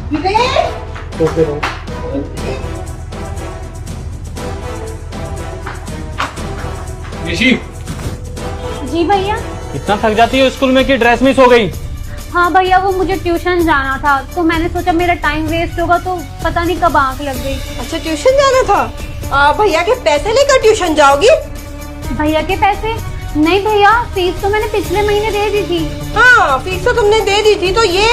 निशी, जी भैया। इतना थक जाती है स्कूल में कि ड्रेस मिस हो गई। हाँ भैया, वो मुझे ट्यूशन जाना था तो मैंने सोचा मेरा टाइम वेस्ट होगा तो पता नहीं कब आंख लग गई। अच्छा, ट्यूशन जाना था। भैया के पैसे लेकर ट्यूशन जाओगी? भैया के पैसे? नहीं भैया, फीस तो मैंने पिछले महीने दे दी थी। हाँ, फीस तो तुमने दे दी थी। तो ये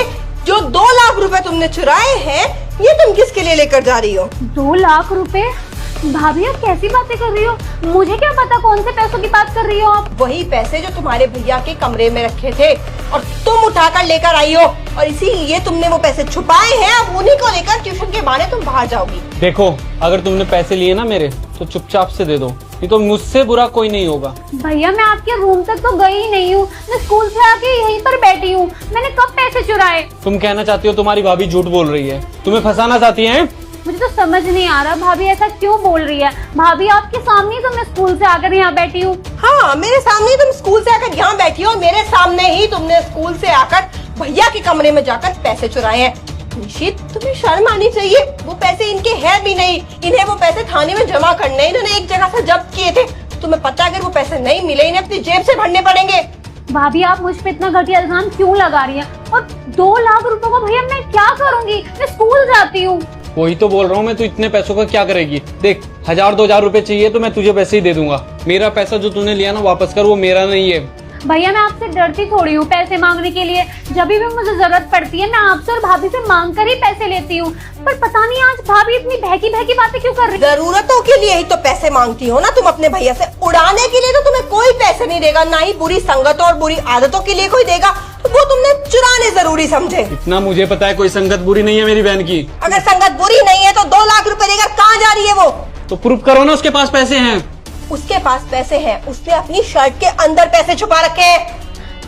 जो 2 लाख रुपए तुमने चुराए हैं, ये तुम किसके लिए लेकर जा रही हो? 2 लाख रुपए? भाभी आप कैसी बातें कर रही हो? मुझे क्या पता कौन से पैसों की बात कर रही हो आप। वही पैसे जो तुम्हारे भैया के कमरे में रखे थे और तुम उठाकर लेकर आई हो, और इसीलिए तुमने वो पैसे छुपाए हैं। अब उन्हीं को लेकर ट्यूशन के बहाने तुम बाहर जाओगी। देखो, अगर तुमने पैसे लिए ना मेरे, तो चुपचाप से दे दो, नहीं तो मुझसे बुरा कोई नहीं होगा। भैया मैं आपके रूम तक तो गई ही नहीं हूँ, मैं स्कूल से आके यहीं पर बैठी हूँ। मैंने कब पैसे चुराए? तुम कहना चाहती हो तुम्हारी भाभी झूठ बोल रही है, तुम्हें फंसाना चाहती है? मुझे तो समझ नहीं आ रहा भाभी ऐसा क्यों बोल रही है। भाभी आपके सामने ही तो मैं स्कूल से आकर यहाँ बैठी हूँ। हाँ, मेरे सामने ही तुम स्कूल से आकर यहाँ बैठी हो। मेरे सामने ही तुमने स्कूल से आकर भैया के कमरे में जाकर पैसे चुराए हैं। निशित, तुम्हें शर्म आनी चाहिए। वो पैसे इनके हैं भी नहीं। इन्हें वो पैसे थाने में जमा करने, इन्होंने एक जगह से जब्त किए थे। तुम्हें पता है अगर वो पैसे नहीं मिले, इन्हें अपनी जेब से भरने पड़ेंगे। भाभी आप मुझ पे इतना घटिया इल्जाम क्यों लगा रही हैं? और 2 लाख रुपए को भैया मैं क्या करूंगी? मैं स्कूल जाती हूँ। वही तो बोल रहा हूँ मैं, तो इतने पैसों का क्या करेगी? देख, 1000-2000 रुपए चाहिए तो मैं तुझे पैसे ही दे दूंगा। मेरा पैसा जो तूने लिया ना वापस कर, वो मेरा नहीं है। भैया मैं आपसे डरती थोड़ी हूँ पैसे मांगने के लिए। जब भी मुझे जरूरत पड़ती है मैं आपसे और भाभी से मांग कर ही पैसे लेती हूँ। पर पता नहीं आज भाभी इतनी बहकी बहकी बातें क्यों कर रही है? जरूरतों के लिए ही तो पैसे मांगती हो ना तुम अपने भैया से। उड़ाने के लिए तो तुम्हें कोई पैसे नहीं देगा, ना ही बुरी संगतों और बुरी आदतों के लिए कोई देगा। तो वो तुमने चुराने जरूरी समझे। इतना मुझे पता है, कोई संगत बुरी नहीं है मेरी बहन की। अगर संगत बुरी नहीं है तो 2 लाख रुपए लेकर कहाँ जा रही है वो? तो प्रूफ करो ना उसके पास पैसे हैं। उसके पास पैसे हैं, उसने अपनी शर्ट के अंदर पैसे छुपा रखे हैं।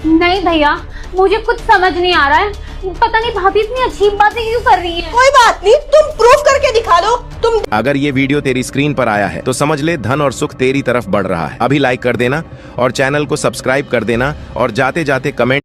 नहीं भैया, मुझे कुछ समझ नहीं आ रहा है। पता नहीं भाभी इतनी अजीब बातें क्यों कर रही है। कोई बात नहीं, तुम प्रूफ करके दिखा दो। तुम अगर ये वीडियो तेरी स्क्रीन पर आया है तो समझ ले धन और सुख तेरी तरफ बढ़ रहा है। अभी लाइक कर देना और चैनल को सब्सक्राइब कर देना और जाते जाते कमेंट